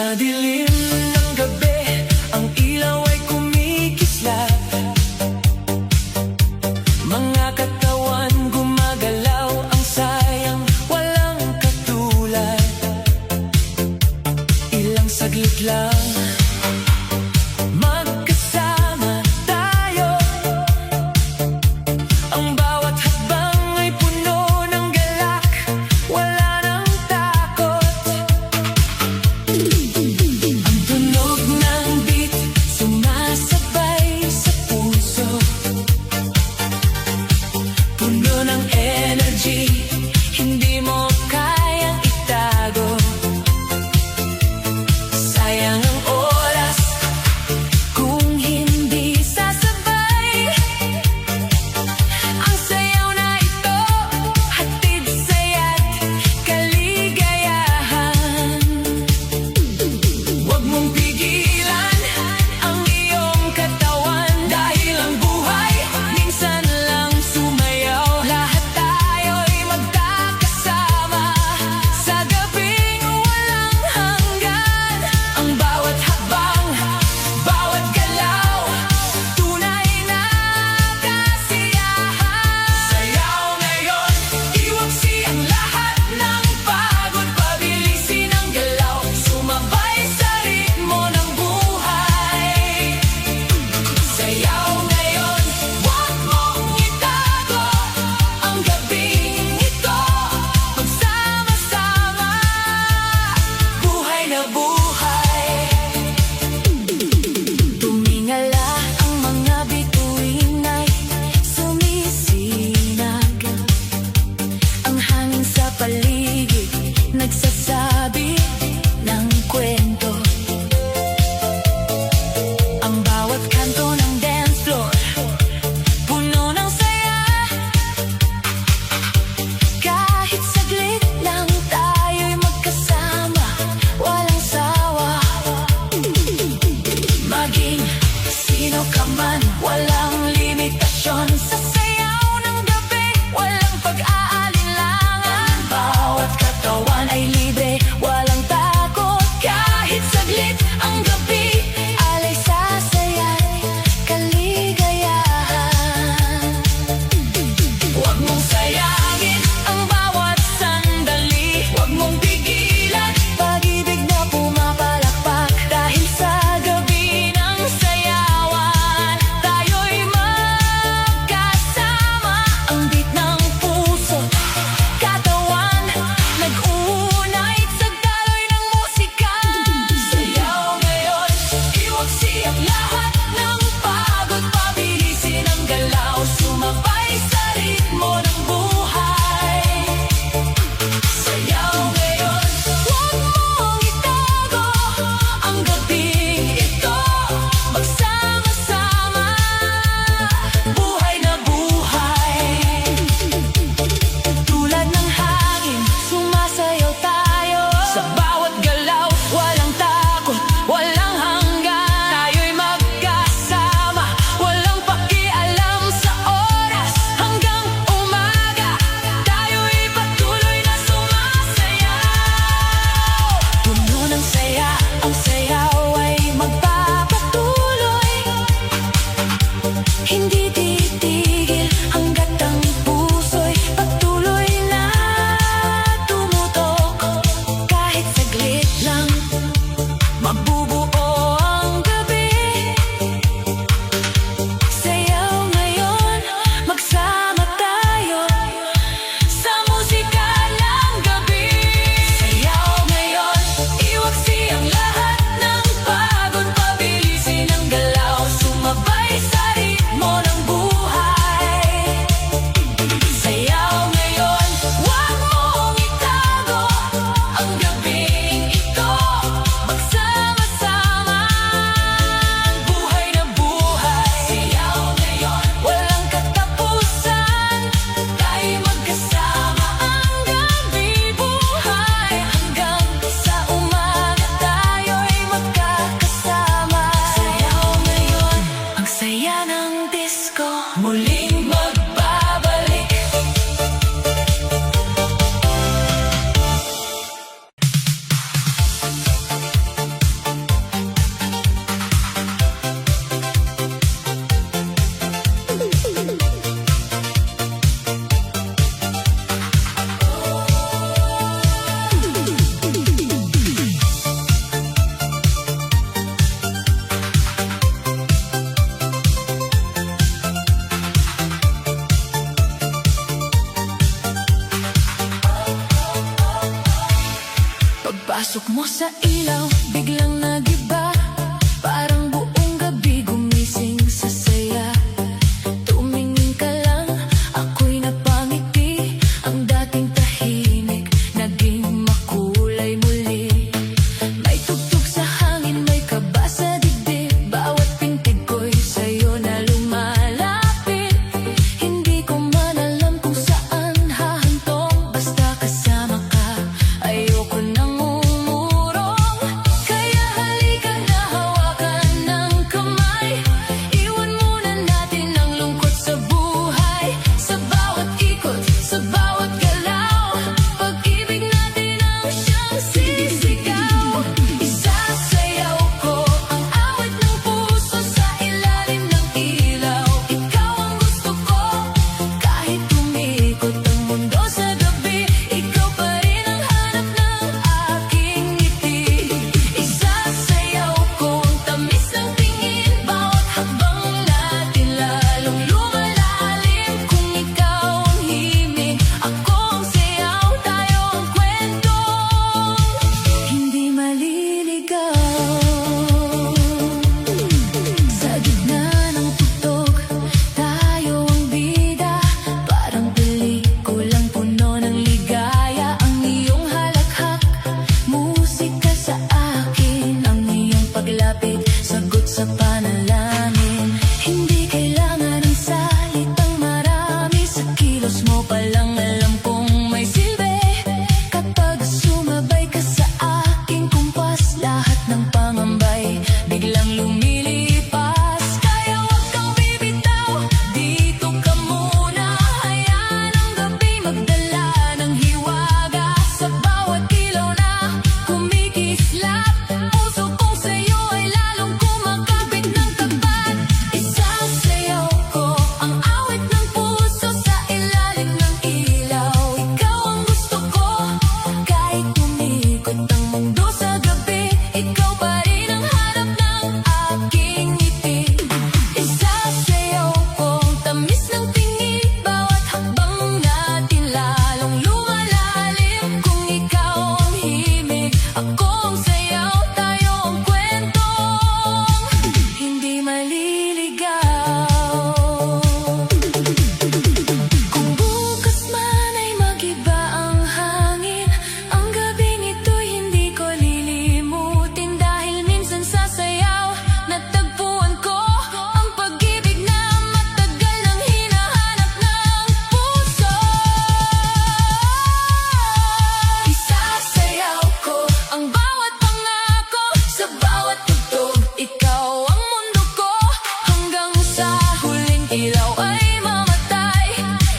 Sa dilim ng gabi, ang ilaw ay kumikislap. Mga katawan gumagalaw, ang sayang walang katulad. Ilang saglit lang magkasama tayo. Ang bawat hakbang ay puno ng galak, wala nang takot. Ang tunog ng beat sumasabay sa puso, puno ng energy, hindi mo kayang itago. Sayang ang oras Pagpasok mo sa ilaw, biglang nagiba. Parang buong gabi gumising sa saya. Tumingin ka lang, ako'y napangiti. Ang dating tahimik, naging makulay muli. May tugtog sa hangin, may kaba sa dibdib. Bawat pintig ko'y sa'yo na lumalapit. Hindi ko man alam kung saan hahantong. Basta kasama ka, ayoko nang umurong. Kaya halika na, hawakan ng kamay. Iwan muna natin ang lungkot sa buhay. Sa bawat ikot, sa bawat galaw, pag-ibig natin ang siyang sisigaw. Isasayaw ko ang awit ng puso sa ilalim ng ilaw. Ikaw ang gusto ko, kahit umikot ang mundo sa gabi. Ikaw pa rin ang hanap ng aking ngiti. Isasayaw ko ang tamis ng tingin. Bawat hakbang natin lalong lumalalim. Kung ikaw ang himig, ako ang sayaw, tayo ang kwentong hindi maliligaw. Sa gitna ng tugtog, tayo ang bida. Parang pelikulang puno ng ligaya. Ang iyong halakhak, musika sa akin. Ang iyong paglapit, sagot sa panalangin. Hindi kailangan ng salitang marami. Sa kilos mo palang alam kong may silbi. Kapag sumabay ka sa aking kumpas, lahat ng pangambay biglang lumilipas. Kaya wag kang bibitaw, dito ka muna. Hayaan ang gabi magdala ng hiwaga. Sa bawat ilaw na kumikislap, puso kong sa'yo ay lalong kumakapit ng tapat. Isasayaw ko ang awit ng puso sa ilalim ng ilaw. Ikaw ang gusto ko, kahit umikot ang mundo sa gabi. Ikaw pa rin ang hanap ng aking ngiti. Isasayaw ko ang tamis ng tingin. Bawat hakbang natin lalong lumalalim. Kung ikaw ang himig, ako ang sayaw, tayo ang kwentong hindi maliligaw. Kung bukas man ay magiba ang hangin, ang gabing ito'y hindi ko lilimutin. Dahil minsan sa sayaw, natagpuan ko ang pag-ibig na matagal nang hinahanap ng puso. Isasayaw ko ang bawat pangako, sa bawat tugtog. Ikaw ang mundo ko, hanggang sa huling ilaw ay mamatay.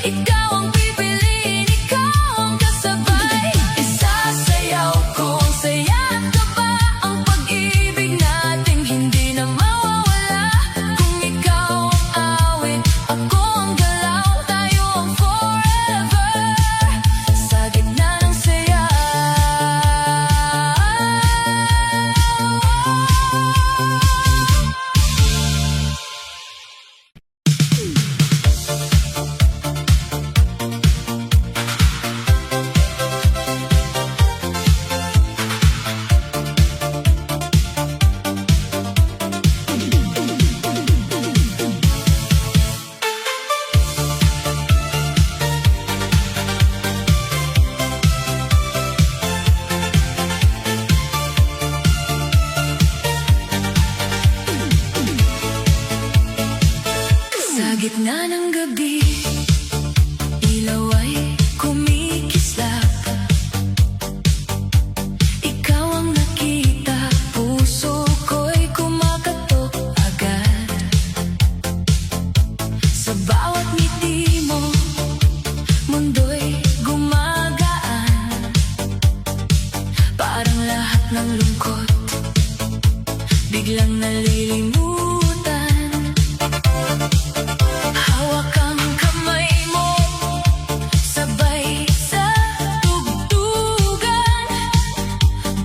Ikaw ang pipiliin, ikaw ang kasabay. Isasayaw ko ang saya at kaba, ang pag-ibig nating hindi na mawawala. Kung ikaw ang awit, ako ang galaw, tayo ang forever. Sa gitna ng saya. Sa gitna ng gabi, ilaw ay kumikislap. Ikaw ang nakita, puso ko'y kumakatok agad. Sa bawat ngiti mo, mundo'y gumagaan. Parang lahat ng lungkot biglang nalilimutan. Hawak ang kamay mo, sabay sa tugtugan.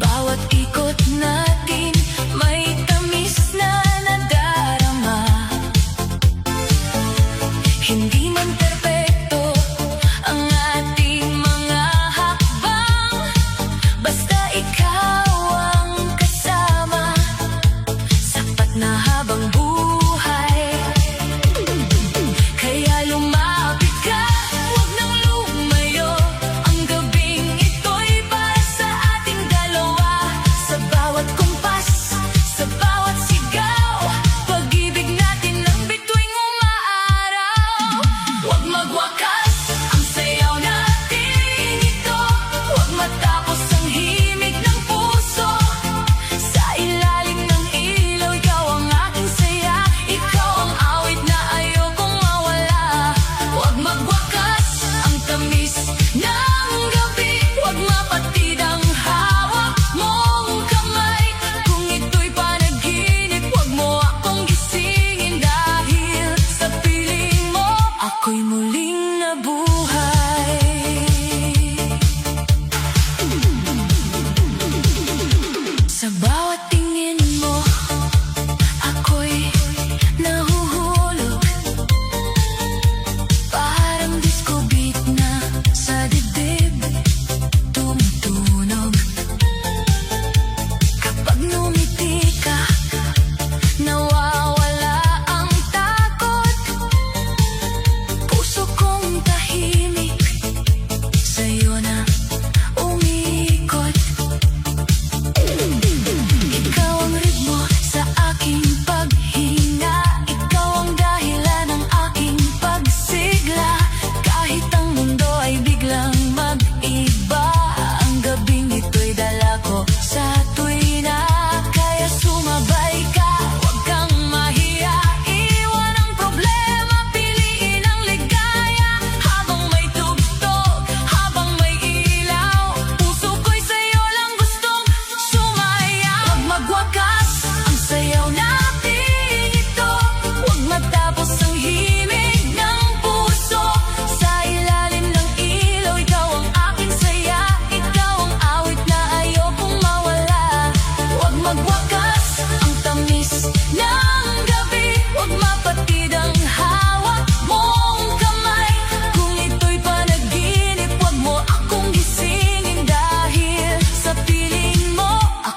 Bawat ikot natin may tamis na nadarama. Hindi man perpekto ang ating mga hakbang, basta ikaw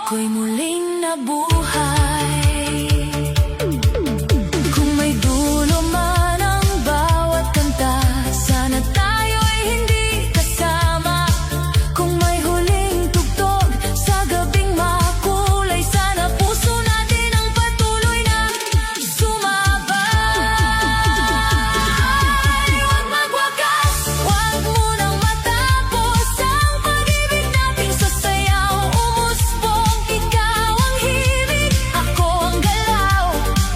ako'y muling nabuhay. Kung may dulo man ang bawat kanta, sana tayo'y hindi kasama. Kung may huling tugtog sa gabing makulay, sana puso natin ang patuloy na sumabay. Huwag magwakas, huwag munang matapos ang pag-ibig nating sasayaw. Umusbong, ikaw ang himig, ako ang galaw.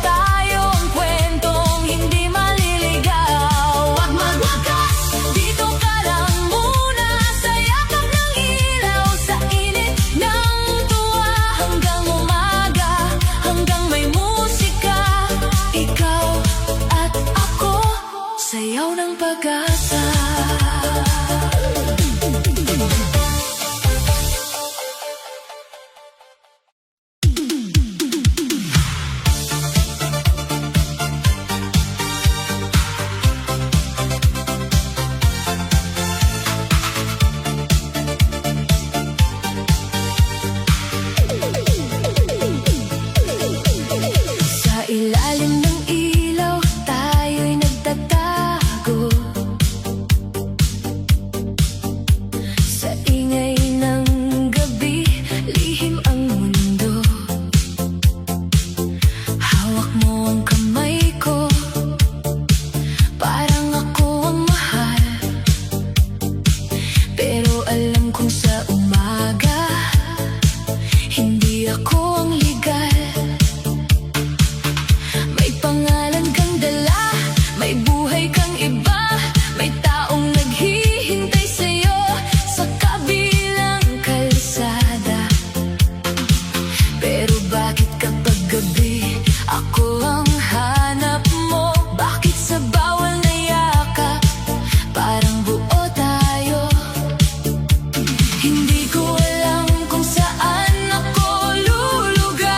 Tayo ang kwentong hindi maliligaw. Huwag magwakas, dito ka lang muna sa yakap ng ilaw, sa init ng tuwa hanggang umaga, hanggang may musika. Ikaw at ako, sayaw ng pag-asa. Sa ilalim ng ilaw, tayo'y nagtatago. Sa ingay ng gabi, lihim ang mundo. Hawak mo ang kamay ko, parang ako ang mahal. Pero alam kong sa umaga, hindi ako ang legal. May pangalan kang dala, may buhay kang iba, may taong naghihintay sa'yo sa kabilang kalsada. Pero bakit kapag gabi, ako ang hanap mo? Bakit sa bawal na yakap, parang buo tayo? Hindi ko alam kung saan ako lulugar.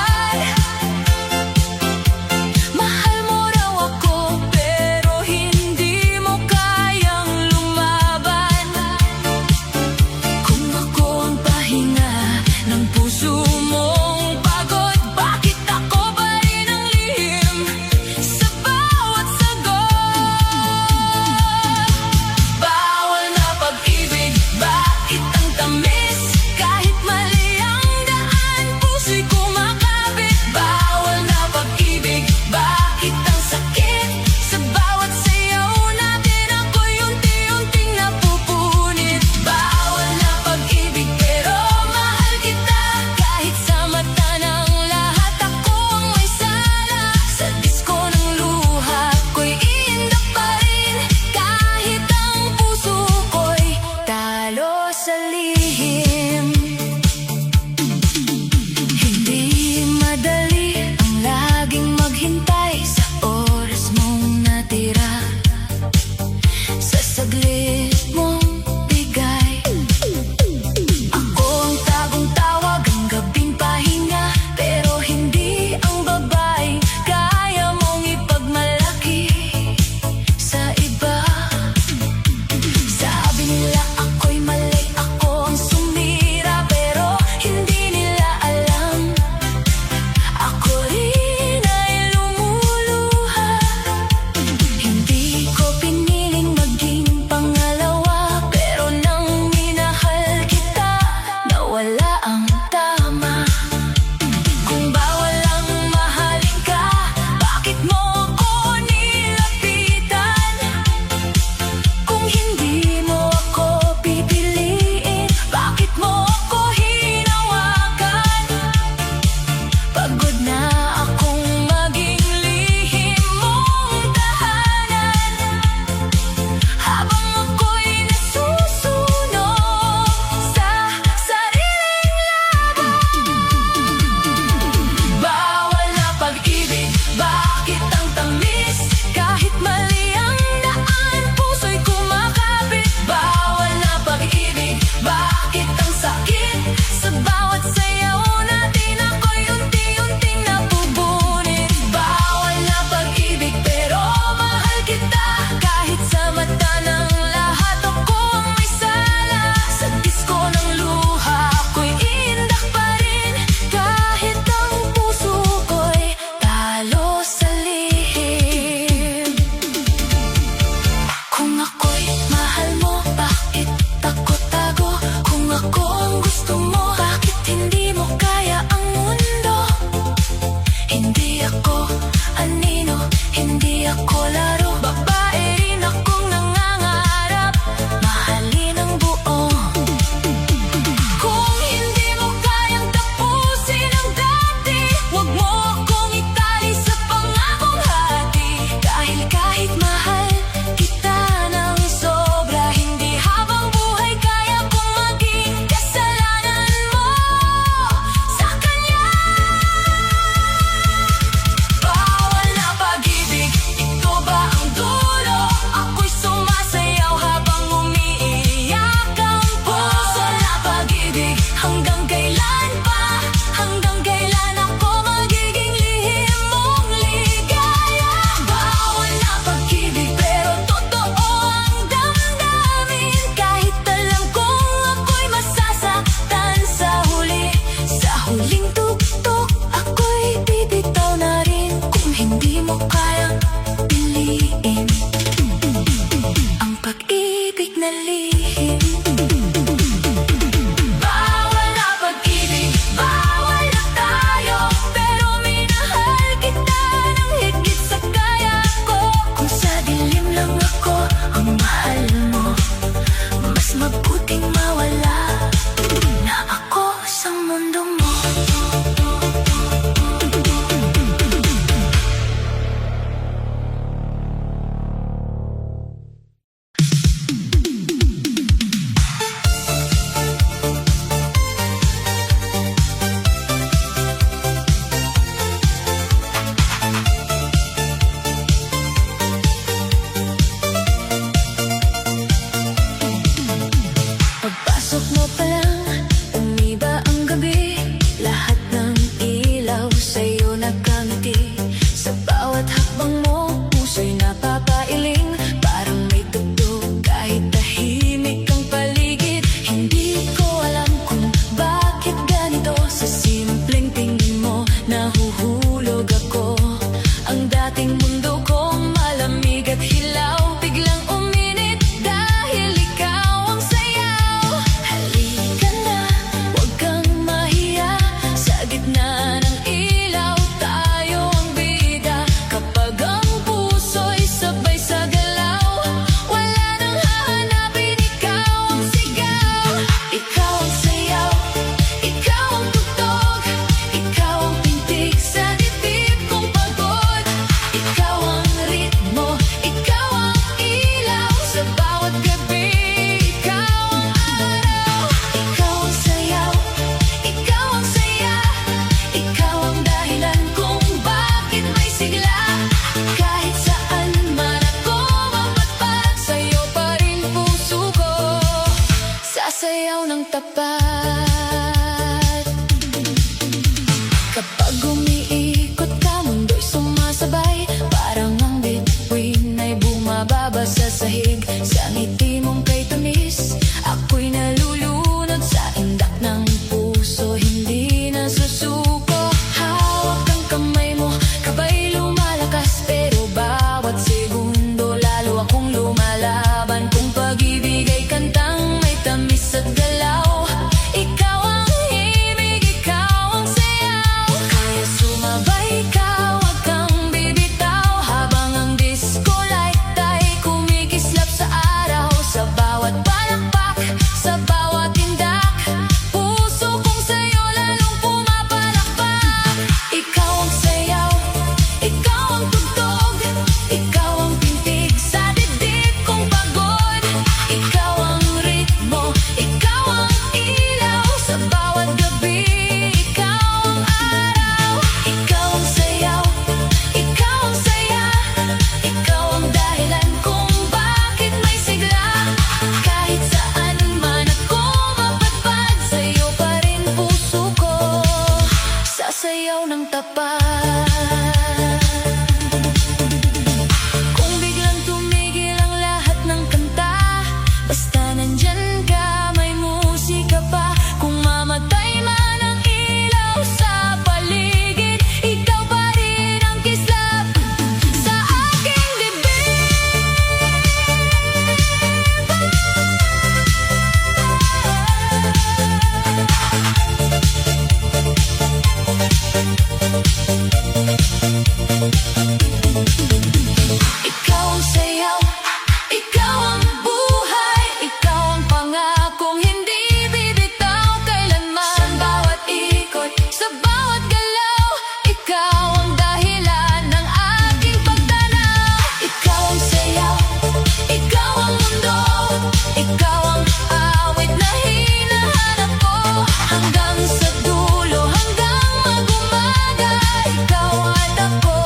Kapag umiikot ka, mundo'y sumasabay. Parang ang bituin ay bumababa sa sahig. Sa ngiti mong kay tamis, ako'y nalulunod sa indak ng puso, hindi nasusuko. Hawak ang kamay mo, kabay lumalakas, pero bawat segundo lalo akong lumalaban. Kung pag-ibig ay kantang may tamis at galaw, ikaw ang himig, ikaw ang sayaw. Kaya sumabay ka, wag kang bibitaw, habang ang disco light ay kumikislap sa araw. Sa bawat palakpak, sa bawat tindak, puso kong sa'yo lalong pumapalakpak. Ikaw ang sayaw, ikaw ang tugtog, ikaw ang pintig sa dibdib kong pagod. Ikaw ang ritmo, ikaw ang ilaw, sa bawat gabi, ikaw ang araw. Ikaw ang sayaw, ikaw ang saya, ikaw ang dahilan kung bakit may sigla. Kahit saan man ako mapadpad, sa'yo pa rin puso ko sasayaw ng tapat. Kung biglang tumigil ang lahat ng kanta, basta nandyan ka, may musika pa. Kung mamatay man ang ilaw sa paligid, ikaw pa rin ang kislap sa aking dibdib. Ikaw ang sayaw, ikaw ang buhay, ikaw ang pangakong hindi bibitaw kailanman. Sa bawat ikot, sa bawat galaw, ikaw ang dahilan ng aking pagtanaw. Ikaw ang sayaw, ikaw ang mundo, ikaw ang awit na hinahanap ko. Hanggang sa dulo, hanggang mag-umaga, ikaw at ako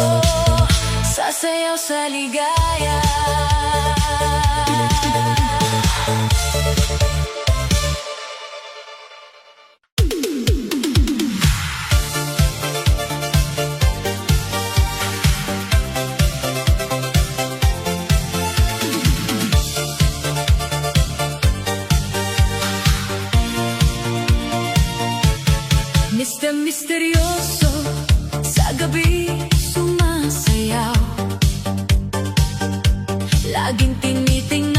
sasayaw sa ligaya. Mr. Misteryoso, sa gabi sumasayaw, laging tinitingnan